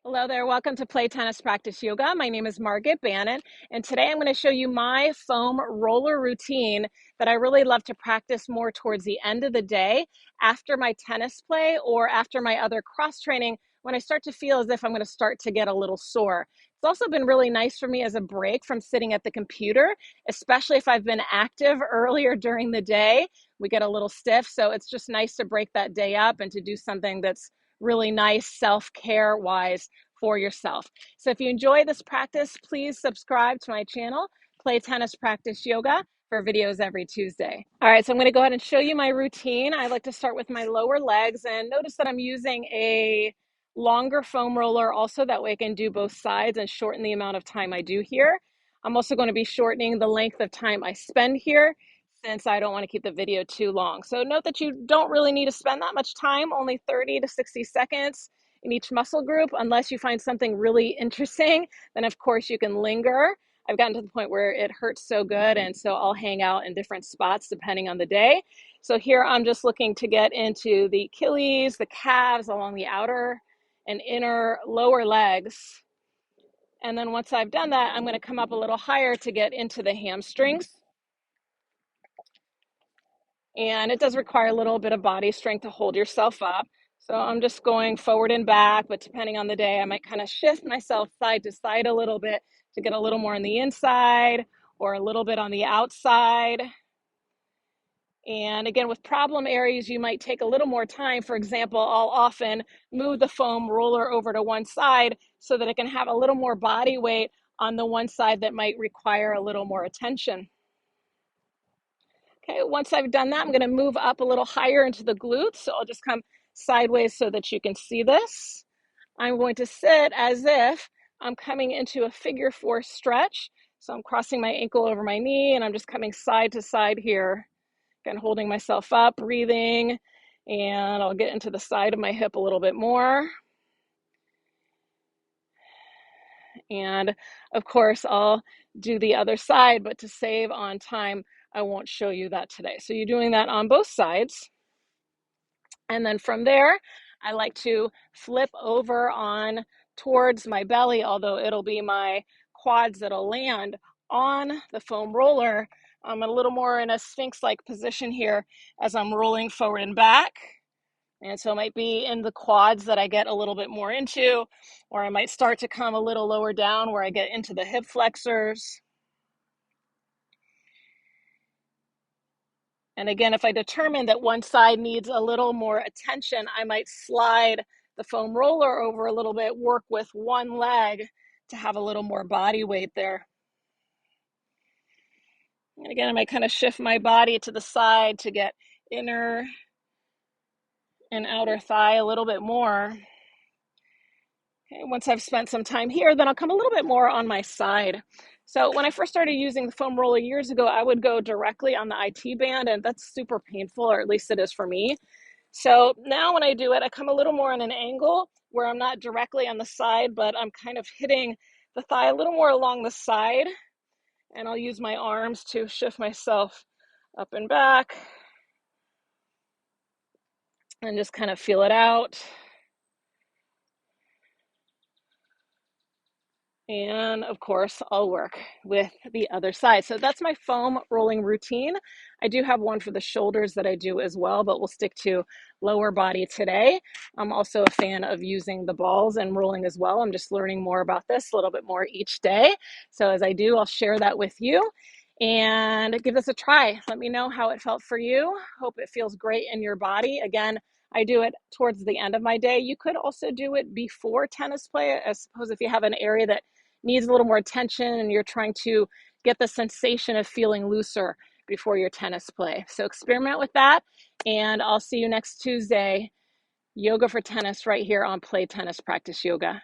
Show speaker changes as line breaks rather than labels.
Hello there, welcome to Play Tennis Practice Yoga. My name is Margaret Bannon, and today I'm going to show you my foam roller routine that I really love to practice more towards the end of the day after my tennis play or after my other cross training when I start to feel as if I'm going to start to get a little sore. It's also been really nice for me as a break from sitting at the computer, especially if I've been active earlier during the day. We get a little stiff, so it's just nice to break that day up and to do something that's really nice self-care wise for yourself. So if you enjoy this practice, please subscribe to my channel, Play Tennis Practice Yoga, for videos every Tuesday. All right, so I'm going to go ahead and show you my routine. I like to start with my lower legs, and notice that I'm using a longer foam roller also, that way I can do both sides and shorten the amount of time I do here. I'm also going to be shortening the length of time I spend here since I don't want to keep the video too long. So note that you don't really need to spend that much time, only 30 to 60 seconds in each muscle group. Unless you find something really interesting, then of course you can linger. I've gotten to the point where it hurts so good, and so I'll hang out in different spots depending on the day. So here I'm just looking to get into the Achilles, the calves along the outer and inner lower legs. And then once I've done that, I'm going to come up a little higher to get into the hamstrings. And it does require a little bit of body strength to hold yourself up. So I'm just going forward and back, but depending on the day, I might kind of shift myself side to side a little bit to get a little more on the inside or a little bit on the outside. And again, with problem areas, you might take a little more time. For example, I'll often move the foam roller over to one side so that it can have a little more body weight on the one side that might require a little more attention. Okay, once I've done that, I'm going to move up a little higher into the glutes. So I'll just come sideways so that you can see this. I'm going to sit as if I'm coming into a figure four stretch. So I'm crossing my ankle over my knee and I'm just coming side to side here, kind of holding myself up, breathing, and I'll get into the side of my hip a little bit more. And of course, I'll do the other side, but to save on time, I won't show you that today. So you're doing that on both sides. And then from there, I like to flip over on towards my belly, although it'll be my quads that'll land on the foam roller. I'm a little more in a sphinx-like position here as I'm rolling forward and back. And so it might be in the quads that I get a little bit more into, or I might start to come a little lower down where I get into the hip flexors. And again, if I determine that one side needs a little more attention, I might slide the foam roller over a little bit, work with one leg to have a little more body weight there. And again, I might kind of shift my body to the side to get inner and outer thigh a little bit more. Okay, once I've spent some time here, then I'll come a little bit more on my side. So when I first started using the foam roller years ago, I would go directly on the IT band, and that's super painful, or at least it is for me. So now when I do it, I come a little more on an angle where I'm not directly on the side, but I'm kind of hitting the thigh a little more along the side. And I'll use my arms to shift myself up and back and just kind of feel it out. And of course, I'll work with the other side. So that's my foam rolling routine. I do have one for the shoulders that I do as well, but we'll stick to lower body today. I'm also a fan of using the balls and rolling as well. I'm just learning more about this a little bit more each day. So as I do, I'll share that with you and give this a try. Let me know how it felt for you. Hope it feels great in your body. Again, I do it towards the end of my day. You could also do it before tennis play. I suppose if you have an area that needs a little more attention and you're trying to get the sensation of feeling looser before your tennis play. So experiment with that, and I'll see you next Tuesday. Yoga for tennis right here on Play Tennis Practice Yoga.